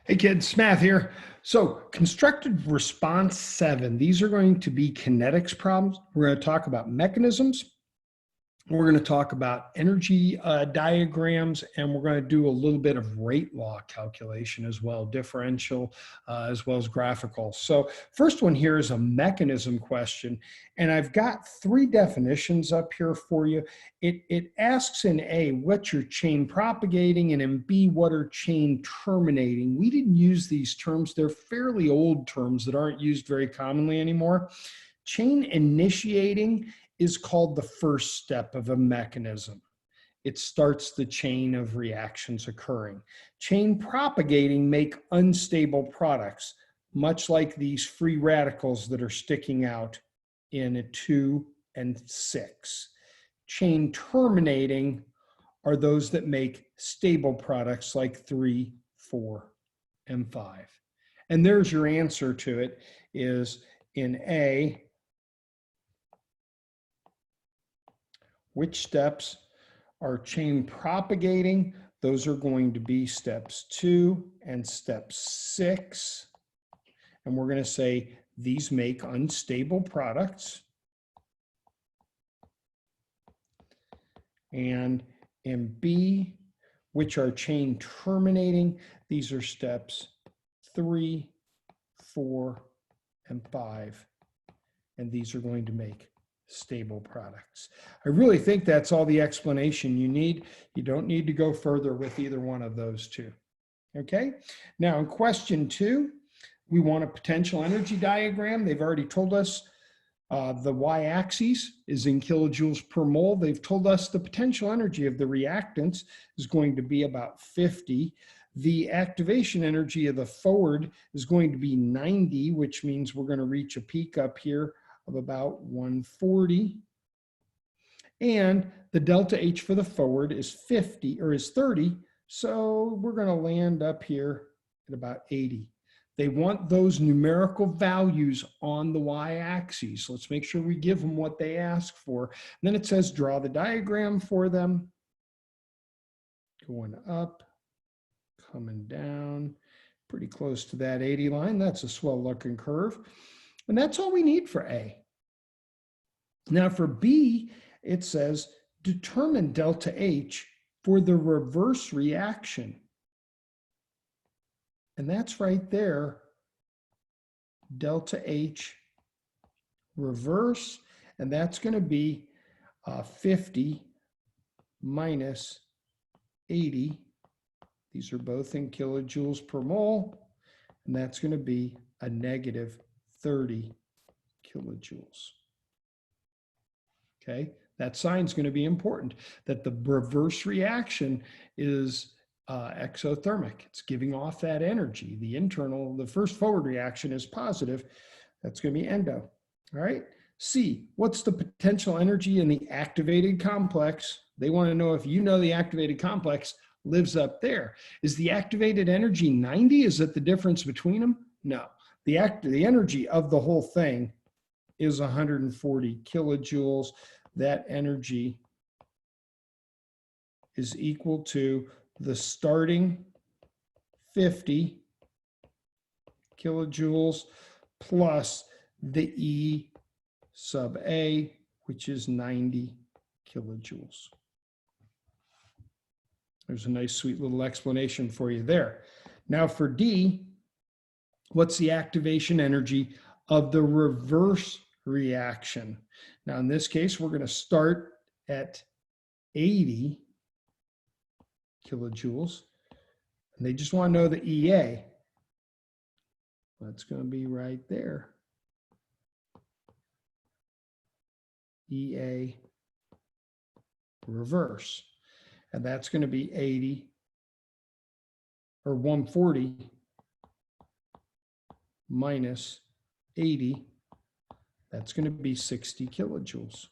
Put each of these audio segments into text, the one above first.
Hey kids, Math here. So constructed response 7, these are going to be kinetics problems. We're going to talk about mechanisms. We're going to talk about energy diagrams, and we're going to do a little bit of rate law calculation as well, differential as well as graphical. So first one here is a mechanism question, and I've got 3 definitions up here for you. It asks in A, what's your chain propagating, and in B, what are chain terminating? We didn't use these terms. They're fairly old terms that aren't used very commonly anymore. Chain initiating is called the first step of a mechanism. It starts the chain of reactions occurring. Chain propagating make unstable products, much like these free radicals that are sticking out in 2 and 6. Chain terminating are those that make stable products like 3, 4, and 5. And there's your answer to it, is in A, which steps are chain propagating? Those are going to be steps 2 and step 6. And we're going to say these make unstable products. And in B, which are chain terminating, these are steps 3, 4, and 5. And these are going to make stable products. I really think that's all the explanation you need. You don't need to go further with either one of those two. Okay, now in question 2, we want a potential energy diagram. They've already told us the y-axis is in kilojoules per mole. They've told us the potential energy of the reactants is going to be about 50. The activation energy of the forward is going to be 90, which means we're going to reach a peak up here of about 140. And the delta H for the forward is 50 or is 30. So we're going to land up here at about 80. They want those numerical values on the y-axis. Let's make sure we give them what they ask for. And then it says draw the diagram for them. Going up, coming down, pretty close to that 80 line. That's a swell looking curve. And that's all we need for A. Now for B, it says determine delta H for the reverse reaction. And that's right there, delta H reverse, and that's going to be 50 minus 80. These are both in kilojoules per mole, and that's going to be a negative 30 kilojoules. Okay, that sign is going to be important, that the reverse reaction is exothermic. It's giving off that energy. The internal, the first forward reaction is positive. That's going to be endo. All right. C, what's the potential energy in the activated complex? They want to know if you know the activated complex lives up there. Is the activated energy 90? Is that the difference between them? No. The energy of the whole thing is 140 kilojoules. That energy is equal to the starting 50 kilojoules plus the E sub A, which is 90 kilojoules. There's a nice, sweet little explanation for you there. Now for D, what's the activation energy of the reverse reaction? Now in this case, we're going to start at 80 kilojoules, and they just want to know the EA. That's going to be right there. EA reverse, and that's going to be 80 or 140 minus 80. That's going to be 60 kilojoules.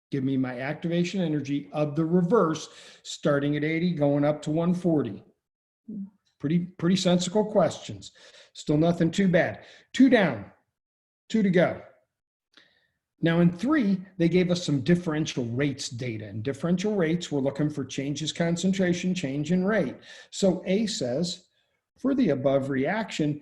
Give me my activation energy of the reverse, starting at 80, going up to 140. Pretty sensible questions. Still nothing too bad. 2 down, 2 to go. Now in 3, they gave us some differential rates data. And differential rates, we're looking for changes concentration, change in rate. So A says, for the above reaction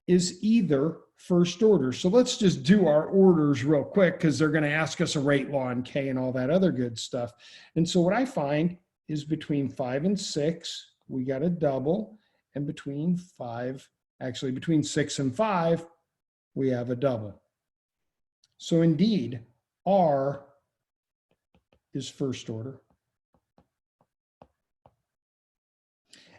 is either first order. So let's just do our orders real quick because they're going to ask us a rate law and K and all that other good stuff. And so what I find is between 5 and 6, we got a double. And between 6 and 5, we have a double. So indeed, R is first order.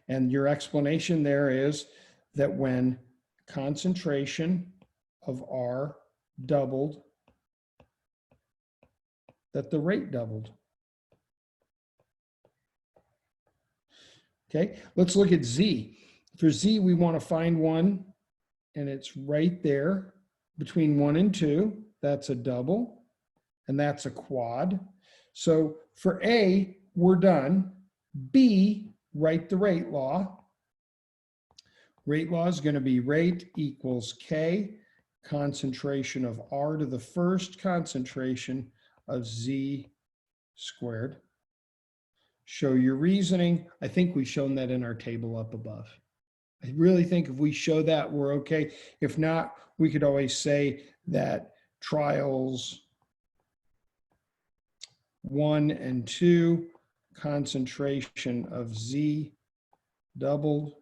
And your explanation there is that when concentration of R doubled, that the rate doubled. Okay, let's look at Z. For Z, we want to find one, and it's right there between 1 and 2. That's a double, and that's a quad. So for A, we're done. B, write the rate law. Rate law is going to be rate equals K, concentration of R to the first concentration of Z squared. Show your reasoning. I think we've shown that in our table up above. I really think if we show that, we're okay. If not, we could always say that trials 1 and 2, concentration of Z doubled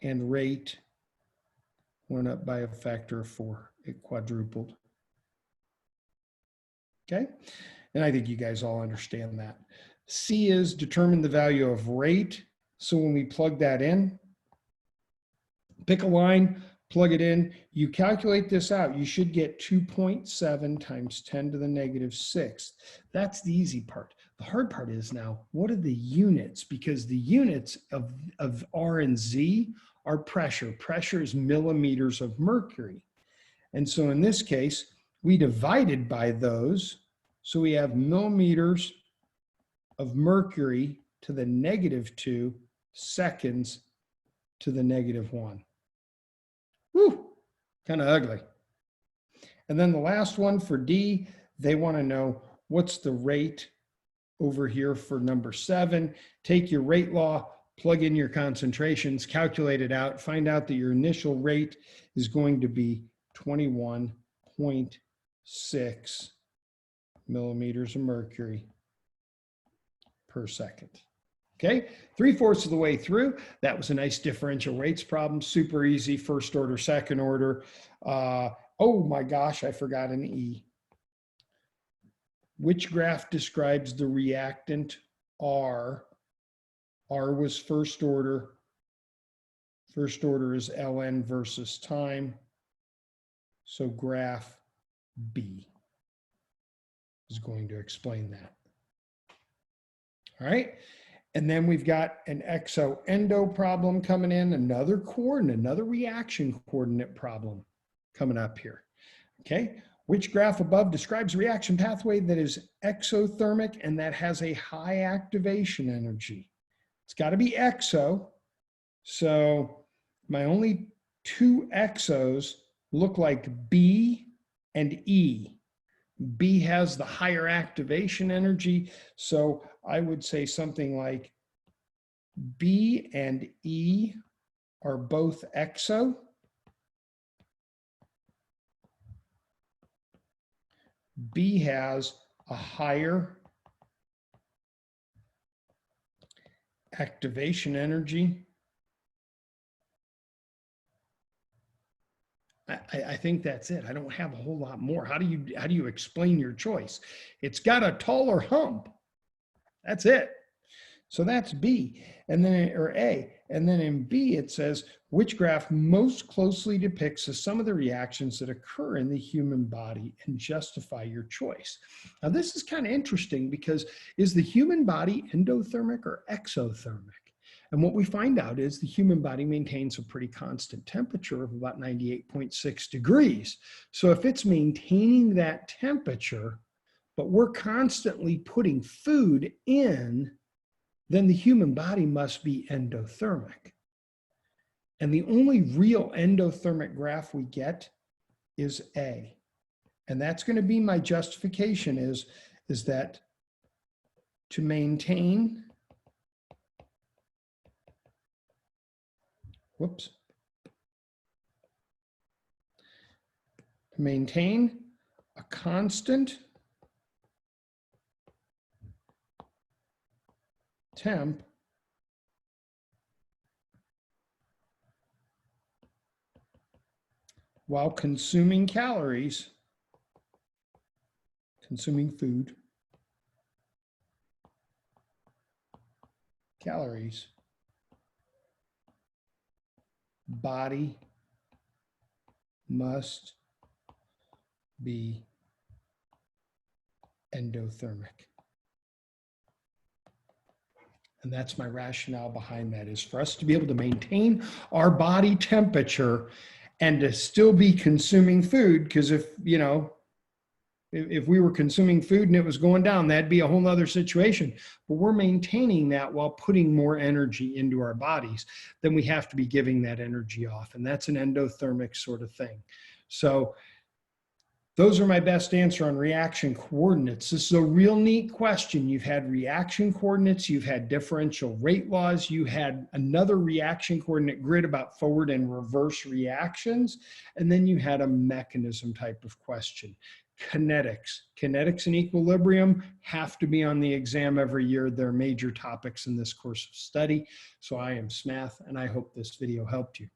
and rate went up by a factor of 4. It quadrupled. Okay, and I think you guys all understand that. C is determine the value of rate. So when we plug that in, pick a line, plug it in, you calculate this out, you should get 2.7 times 10 to the negative 6. That's the easy part. The hard part is now, what are the units? Because the units of R and Z are pressure. Pressure is millimeters of mercury. And so in this case, we divided by those. So we have millimeters of mercury to the negative 2 seconds to the negative 1. Whew, kind of ugly. And then the last one for D, they want to know what's the rate over here for number 7. Take your rate law, plug in your concentrations, calculate it out, find out that your initial rate is going to be 21.6 millimeters of mercury per second. Okay, 3/4 of the way through. That was a nice differential rates problem. Super easy, first order, second order. Oh my gosh, I forgot an E. Which graph describes the reactant R? R was first order. First order is ln versus time. So graph B is going to explain that. All right. And then we've got an exo-endo problem coming in, another coordinate, another reaction coordinate problem coming up here. Okay. Which graph above describes a reaction pathway that is exothermic and that has a high activation energy? It's got to be exo. So my only 2 exos look like B and E. B has the higher activation energy. So I would say something like B and E are both exo. B has a higher activation energy. I think that's it. I don't have a whole lot more. How do you explain your choice? It's got a taller hump. That's it. So that's B, and then or A, and then in B it says which graph most closely depicts the sum of the reactions that occur in the human body and justify your choice. Now this is kind of interesting because is the human body endothermic or exothermic? And what we find out is the human body maintains a pretty constant temperature of about 98.6 degrees. So if it's maintaining that temperature, but we're constantly putting food in, then the human body must be endothermic. And the only real endothermic graph we get is A. And that's going to be my justification is that to maintain, to maintain a constant temp while consuming calories, consuming food, calories, body must be endothermic. And that's my rationale behind that, is for us to be able to maintain our body temperature and to still be consuming food. Because if we were consuming food and it was going down, that'd be a whole nother situation. But we're maintaining that while putting more energy into our bodies, then we have to be giving that energy off. And that's an endothermic sort of thing. So those are my best answer on reaction coordinates. This is a real neat question. You've had reaction coordinates, you've had differential rate laws, you had another reaction coordinate grid about forward and reverse reactions, and then you had a mechanism type of question. Kinetics. Kinetics and equilibrium have to be on the exam every year. They're major topics in this course of study. So I am Smath, and I hope this video helped you.